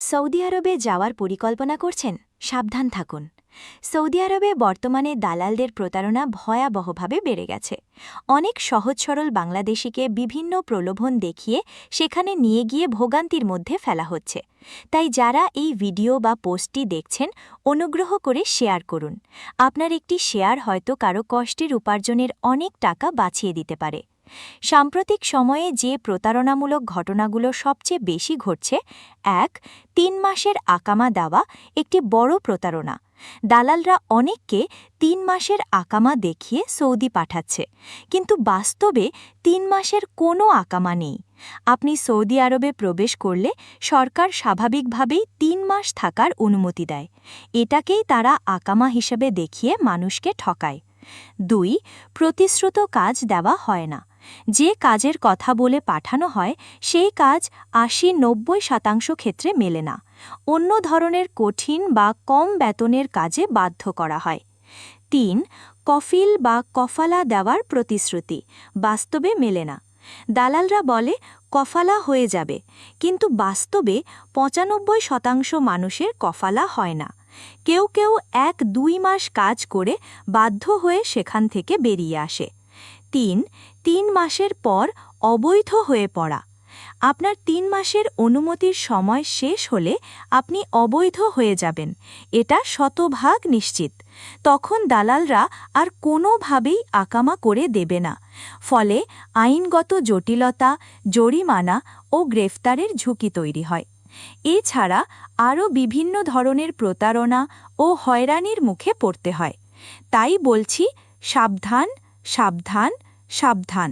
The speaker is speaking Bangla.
সৌদি আরবে যাওয়ার পরিকল্পনা করছেন? সাবধান থাকুন। সৌদি আরবে বর্তমানে দালালদের প্রতারণা ভয়াবহভাবে বেড়ে গেছে। অনেক সহজ সরল বাংলাদেশিকে বিভিন্ন প্রলোভন দেখিয়ে সেখানে নিয়ে গিয়ে ভোগান্তির মধ্যে ফেলা হচ্ছে। তাই যারা এই ভিডিও বা পোস্টটি দেখছেন, অনুগ্রহ করে শেয়ার করুন। আপনার একটি শেয়ার হয়তো কারো কষ্টের উপার্জনের অনেক টাকা বাঁচিয়ে দিতে পারে। সাম্প্রতিক সময়ে যে প্রতারণামূলক ঘটনাগুলো সবচেয়ে বেশি ঘটছে, ৩ মাসের আকামা দেওয়া একটি বড় প্রতারণা। দালালরা অনেককে ৩ মাসের আকামা দেখিয়ে সৌদি পাঠাচ্ছে, কিন্তু বাস্তবে ৩ মাসের কোনো আকামা নেই। আপনি সৌদি আরবে প্রবেশ করলে সরকার স্বাভাবিকভাবেই ৩ মাস থাকার অনুমতি দেয়। এটাকেই তারা আকামা হিসেবে দেখিয়ে মানুষকে ঠকায়। ২. প্রতিশ্রুত কাজ দেওয়া হয় না। যে কাজের কথা বলে পাঠানো হয় সেই কাজ ৮০-৯০% ক্ষেত্রে মেলে না। অন্য ধরনের কঠিন বা কম বেতনের কাজে বাধ্য করা হয়। ৩. কফিল বা কফালা দেওয়ার প্রতিশ্রুতি বাস্তবে মেলে না। দালালরা বলে কফালা হয়ে যাবে, কিন্তু বাস্তবে ৯৫% মানুষের কফালা হয় না। কেউ কেউ ১-২ মাস কাজ করে বাধ্য হয়ে সেখান থেকে বেরিয়ে আসে। ৩ মাসের পর অবৈধ হয়ে পড়া। আপনার ৩ মাসের অনুমতির সময় শেষ হলে আপনি অবৈধ হয়ে যাবেন, এটা শতভাগ নিশ্চিত। তখন দালালরা আর কোনোভাবেই আকামা করে দেবে না। ফলে আইনগত জটিলতা, জরিমানা ও গ্রেফতারের ঝুঁকি তৈরি হয়। এছাড়া আরও বিভিন্ন ধরনের প্রতারণা ও হয়রানির মুখে পড়তে হয়। তাই বলছি, সাবধান, সাবধান, সাবধান।